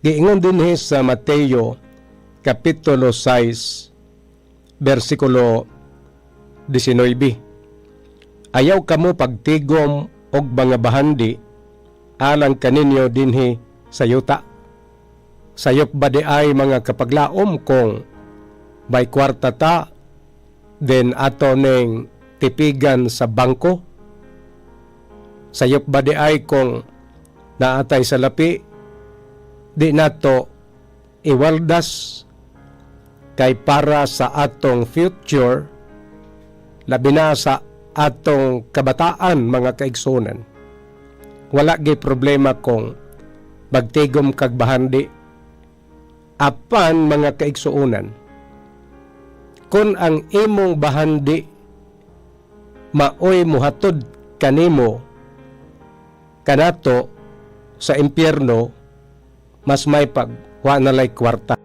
Giingon dinhi sa Mateo Kapitulo 6 versikulo 19. Ayaw kamo pagtigom og mga bahandi alang kaninyo dinhi sa yuta. Sayop ba di ay mga kapaglaom kung may kwarta ta, then ato ning tipigan sa bangko? Sayop ba di ay kung naatay sa lapi, di nato iwaldas kay para sa atong future, labi na sa atong kabataan mga kaigsunan. Wala gay problema kung magtigom kag bahandi apan mga kaigsuunan. Kung ang imong bahandi maoy muhatod kanimo kanato sa impyerno, mas may pag wa nalay kwarta.